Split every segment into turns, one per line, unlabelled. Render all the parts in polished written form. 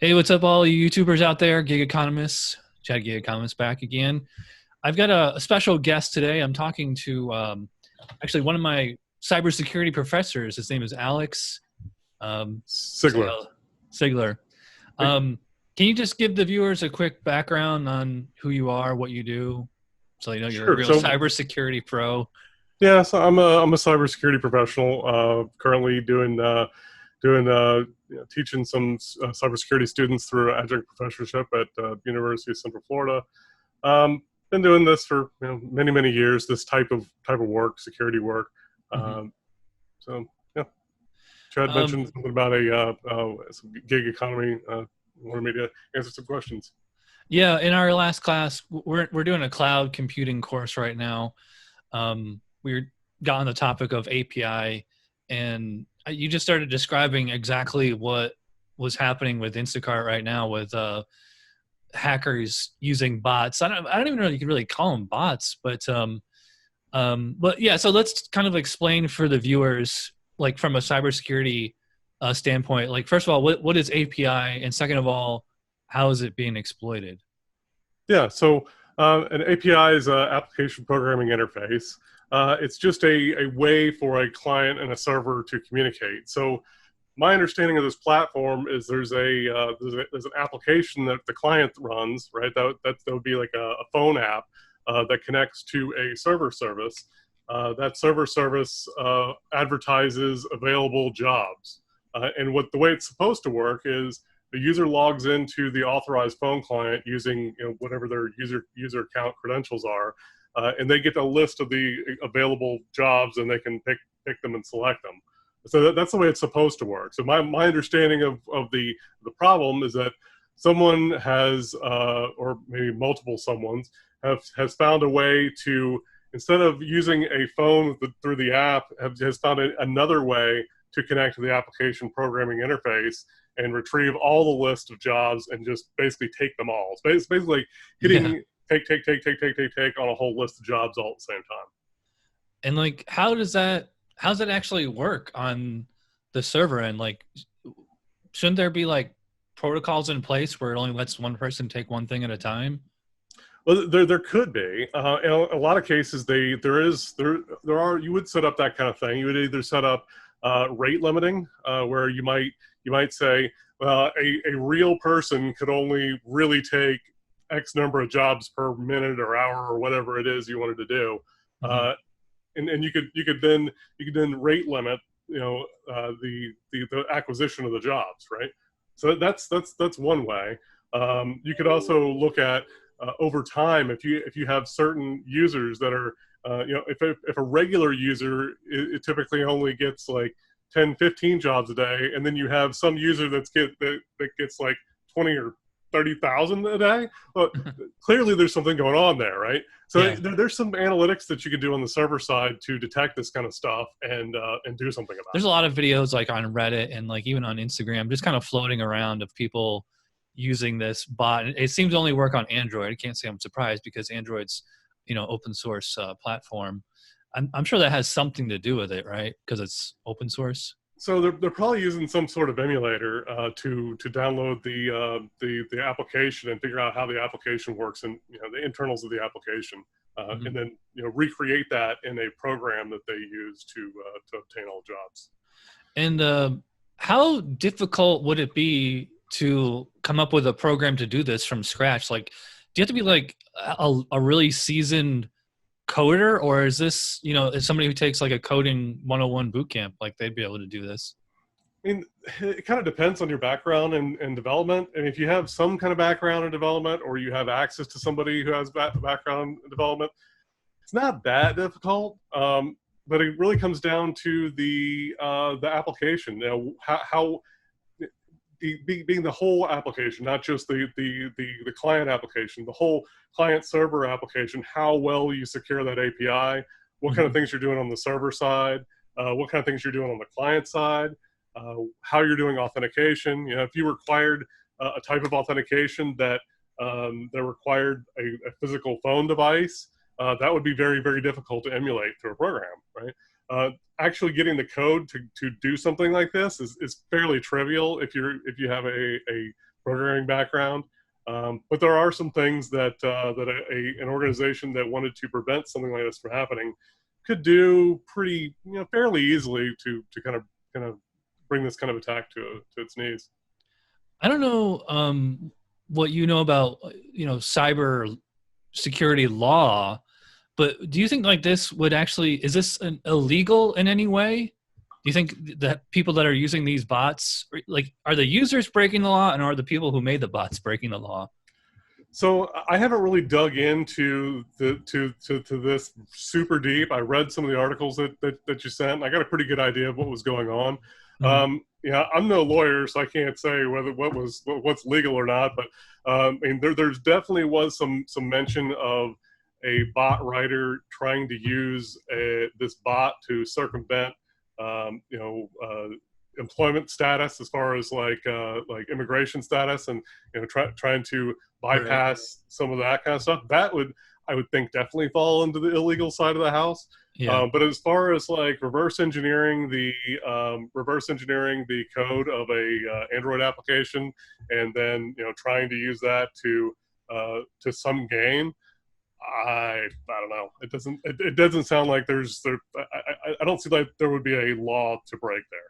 Hey, what's up, all you YouTubers out there? Gig Economists, Chad Gig Economist back again. I've got a special guest today. I'm talking to actually one of my cybersecurity professors. His name is Alex say,
Sigler.
Sigler. Um, can you just give the viewers a quick background on who you are, what you do, so they know you're a
Sure.
real cybersecurity pro?
Yeah, so I'm a cybersecurity professional. Currently teaching some cybersecurity students through adjunct professorship at University of Central Florida. Been doing this for many years. This type of work, security work.
Hmm.
Um, so yeah, Chad
Um,
mentioned something about some gig economy. Wanted me to answer some questions.
yeah, in our last class, we're doing a cloud computing course right now. We got on the topic of API, and you just started describing exactly what was happening with Instacart right now with hackers using bots. I don't even know if you could really call them bots, but yeah. So let's kind of explain for the viewers, like from a cybersecurity standpoint. Like first of all, what is API, and second of all, how is it being exploited?
Yeah, so an API is an application programming interface. It's just a way for a client and a server to communicate. So my understanding of this platform is there's an application that the client runs, right? That would be like a phone app that connects to a server service. That server service advertises available jobs, and what the way it's supposed to work is the user logs into the authorized phone client using whatever their user account credentials are, and they get a list of the available jobs, and they can pick them and select them. So that's the way it's supposed to work. So my understanding of the problem is that someone has, or maybe multiple someone's, has found a way to, instead of using a phone through the app, has found another way to connect to the application programming interface and retrieve all the list of jobs and just basically take them all. It's basically
Yeah.
hitting take on a whole list of jobs all at the same time.
And like, how does that actually work on the server end? Like, shouldn't there be like protocols in place where it only lets one person take one thing at a time?
Well, there could be. In a lot of cases, there are, you would set up that kind of thing. You would either set up rate limiting, where you might say, well, a real person could only really take X number of jobs per minute or hour or whatever it is you wanted to do,
Hmm.
uh, and you could then rate limit, the acquisition of the jobs, right? So that's one way. You could also look at, over time, if you have certain users that are, if a regular user, it typically only gets like 10, 15 jobs a day, and then you have some user that gets like 20 or 30,000 a day. Well, clearly there's something going on there, right? So
Yeah.
there's some analytics that you could do on the server side to detect this kind of stuff and do something about
There's a lot of videos like on Reddit and like even on Instagram, just kind of floating around of people using this bot. It seems to only work on Android. I can't say I'm surprised because Android's, open source platform. I'm sure that has something to do with it, right? Because it's open source.
So they're probably using some sort of emulator to download the application and figure out how the application works, and the internals of the application,
Mhm.
and then recreate that in a program that they use to obtain all jobs.
And how difficult would it be to come up with a program to do this from scratch? Like, do you have to be like a really seasoned coder, or is this, is somebody who takes like a coding 101 boot camp, like they'd be able to do this?
I mean, it kind of depends on your background and development. And if you have some kind of background in development, or you have access to somebody who has background in development, it's not that difficult. But it really comes down to the application. How being the whole application, not just the client application, the whole client server application. How well you secure that API, what kind of
Mhm.
things you're doing on the server side, what kind of things you're doing on the client side, how you're doing authentication. If you required a type of authentication that required a physical phone device, that would be very difficult to emulate through a program, right? Actually getting the code to do something like this is fairly trivial if you have a programming background. But there are some things that an organization that wanted to prevent something like this from happening could do pretty, fairly easily to kind of bring this kind of attack to its knees.
I don't know what you know about cyber security law, but do you think like this would actually, is this illegal in any way? Do you think that people that are using these bots, like, are the users breaking the law, and are the people who made the bots breaking the law?
So I haven't really dug into to this super deep. I read some of the articles that you sent, and I got a pretty good idea of what was going on.
Mm-hmm.
Yeah, I'm no lawyer, so I can't say what's legal or not. But I mean, there's definitely was some mention of a bot writer trying to use this bot to circumvent, employment status, as far as like immigration status, and trying to bypass some of that kind of stuff. That would, I would think, definitely fall into the illegal side of the house.
Yeah.
But as far as like reverse engineering the code of a Android application, and then trying to use that to some gain, I don't know. It doesn't sound like I don't see like there would be a law to break there.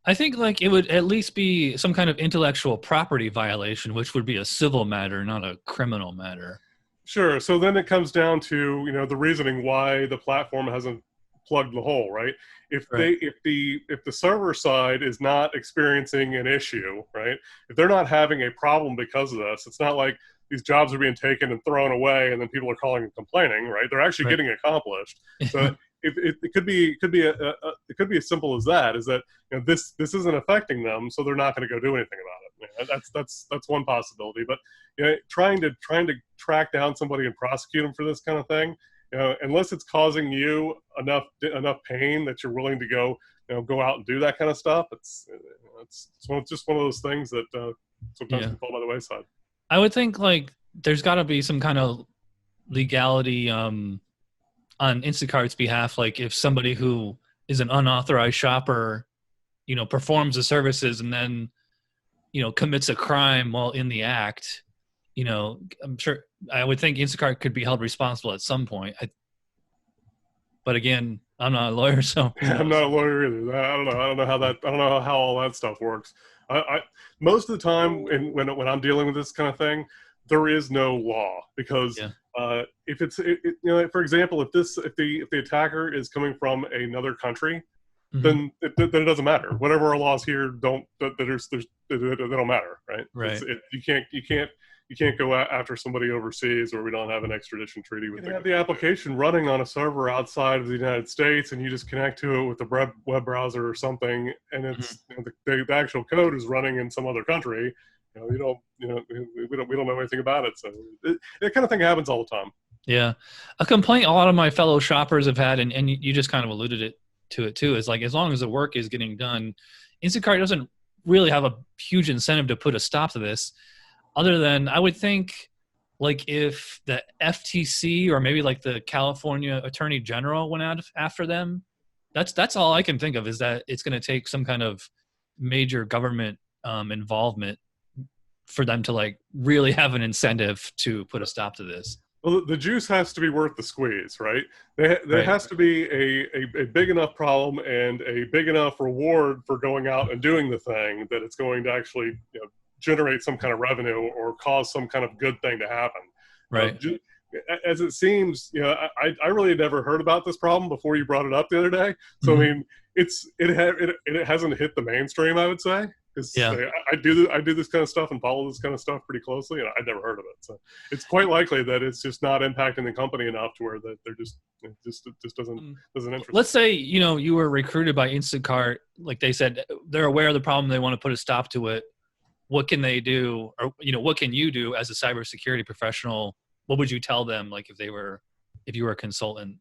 I think like it would at least be some kind of intellectual property violation, which would be a civil matter, not a criminal matter.
Sure. So then it comes down to the reasoning why the platform hasn't plugged the hole, right? If the server side is not experiencing an issue, right? If they're not having a problem because of this, it's not like these jobs are being taken and thrown away and then people are calling and complaining, right? They're actually getting accomplished. So it could be as simple as that, is that this isn't affecting them, so they're not going to go do anything about it. That's one possibility. But trying to track down somebody and prosecute them for this kind of thing, unless it's causing you enough pain that you're willing to go out and do that kind of stuff, it's just one of those things that sometimes can fall by the wayside.
I would think like there's got to be some kind of legality on Instacart's behalf. Like if somebody who is an unauthorized shopper, performs the services and then, commits a crime while in the act, I'm sure, I would think Instacart could be held responsible at some point. But again, I'm not a lawyer, so
I'm not a lawyer either. I don't know how all that stuff works. I most of the time when I'm dealing with this kind of thing, there is no law, because if it's for example, if the attacker is coming from another country, then it doesn't matter. Whatever our laws here they don't matter, right?
Right.
You can't go after somebody overseas where we don't have an extradition treaty with them. You have the application running on a server outside of the United States, and you just connect to it with a web browser or something, and it's the actual code is running in some other country. We don't know anything about it. So that kind of thing happens all the time.
Yeah, a complaint a lot of my fellow shoppers have had, and you just kind of alluded to it too, is like, as long as the work is getting done, Instacart doesn't really have a huge incentive to put a stop to this. Other than, I would think, like if the FTC or maybe like the California Attorney General went out after them, that's all I can think of, is that it's going to take some kind of major government involvement for them to like really have an incentive to put a stop to this.
Well, the juice has to be worth the squeeze, right? There has to be a big enough problem and a big enough reward for going out and doing the thing that it's going to actually generate some kind of revenue or cause some kind of good thing to happen.
Right.
As it seems, I really had never heard about this problem before you brought it up the other day. So I mean, it hasn't hit the mainstream, I would say. I do this kind of stuff and follow this kind of stuff pretty closely, and I'd never heard of it. So it's quite likely that it's just not impacting the company enough to where that it just doesn't interest.
Let's say you were recruited by Instacart, like they said they're aware of the problem, they want to put a stop to it. What can they do, or what can you do as a cybersecurity professional? What would you tell them, like if you were a consultant?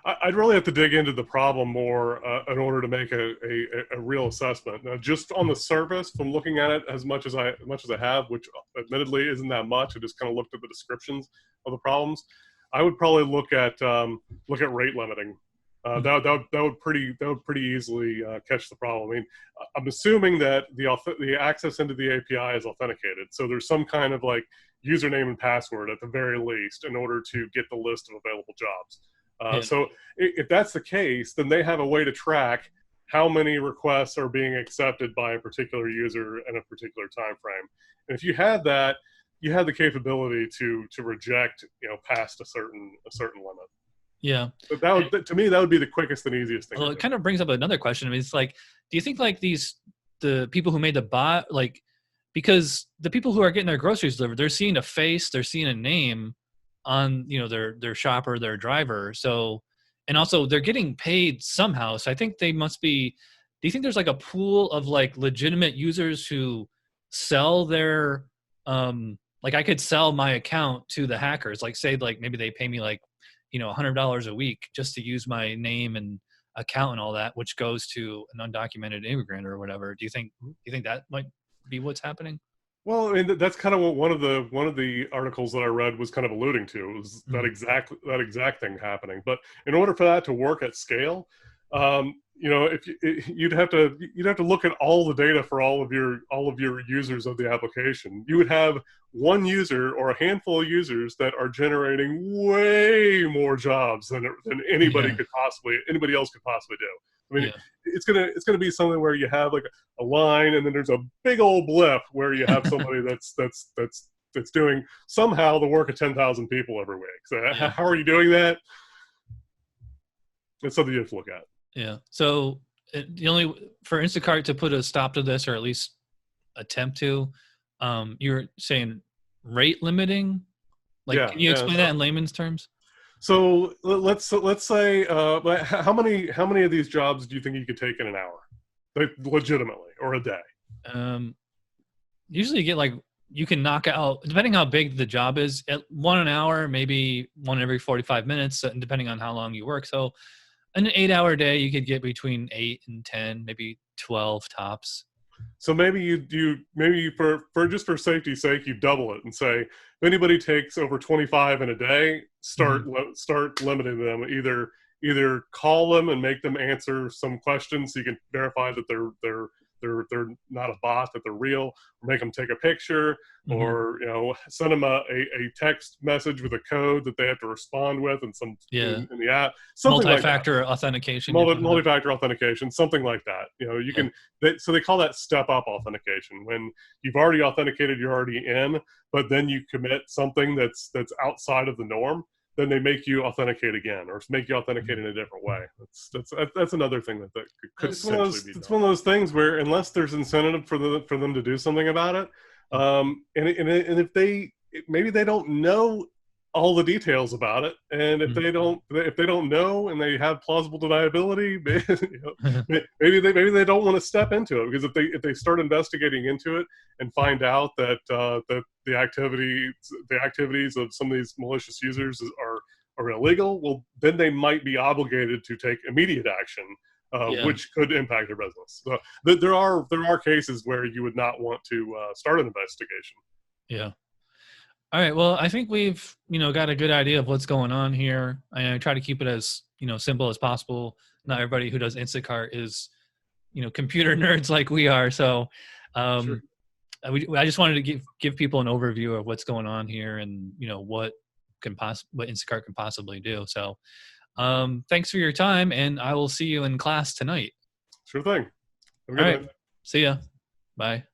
I'd really have to dig into the problem more in order to make a real assessment. Now, just on the surface, from looking at it as much as I have, which admittedly isn't that much, I just kind of looked at the descriptions of the problems. I would probably look at rate limiting. That would pretty easily catch the problem. I mean, I'm assuming that the access into the API is authenticated, so there's some kind of like username and password at the very least in order to get the list of available jobs.
Yeah.
So if that's the case, then they have a way to track how many requests are being accepted by a particular user in a particular time frame. And if you had that, you had the capability to reject, past a certain limit.
Yeah.
But that would, to me, that would be the quickest and easiest thing.
Well, it kind of brings up another question. I mean, it's like, do you think like the people who made the bot, like, because the people who are getting their groceries delivered, they're seeing a face, they're seeing a name on, their shopper, their driver. So, and also they're getting paid somehow. So I think they must be, do you think there's like a pool of like legitimate users who sell their, like I could sell my account to the hackers, like say like maybe they pay me like, $100 a week just to use my name and account and all that, which goes to an undocumented immigrant or whatever. Do you think that might be what's happening?
Well, I mean, that's kind of what one of the articles that I read was kind of alluding to, was that exact thing happening. But in order for that to work at scale, you'd have to look at all the data for all of your users of the application. You would have one user or a handful of users that are generating way more jobs than anybody else could possibly do. I mean, it's gonna be something where you have like a line, and then there's a big old blip where you have somebody that's doing somehow the work of 10,000 people every week. So how are you doing that? It's something you have to look at.
Yeah. So for Instacart to put a stop to this, or at least attempt to, you're saying rate limiting. Like, can you explain that in layman's terms?
So let's say, how many of these jobs do you think you could take in an hour, like legitimately, or a day?
Usually you can knock out, depending how big the job is, at one an hour, maybe one every 45 minutes, depending on how long you work. So an 8-hour day, you could get between 8 and 10, maybe 12 tops.
So maybe for safety's sake, you double it and say, if anybody takes over 25 in a day, start limiting them. Either call them and make them answer some questions so you can verify that they're not a bot, that they're real, or make them take a picture, or send them a text message with a code that they have to respond with, and in the app,
multi-factor authentication,
multi-factor authentication, something like that. You can. So they call that step-up authentication. When you've already authenticated, you're already in, but then you commit something that's outside of the norm. Then they make you authenticate again, or make you authenticate in a different way. That's another thing that could potentially be done. It's one of those things where, unless there's incentive for them to do something about it, and if maybe they don't know all the details about it, and if they don't know and they have plausible deniability, maybe they don't want to step into it, because if they start investigating into it and find out that the activities of some of these malicious users are illegal, well, then they might be obligated to take immediate action, which could impact their business. So there are cases where you would not want to start an investigation.
Yeah. All right. Well, I think we've, got a good idea of what's going on here. I try to keep it as, simple as possible. Not everybody who does Instacart is, computer nerds like we are. So
Sure.
I just wanted to give people an overview of what's going on here, and, what Instacart can possibly do. So thanks for your time, and I will see you in class tonight.
Sure thing.
All right. See ya. Bye.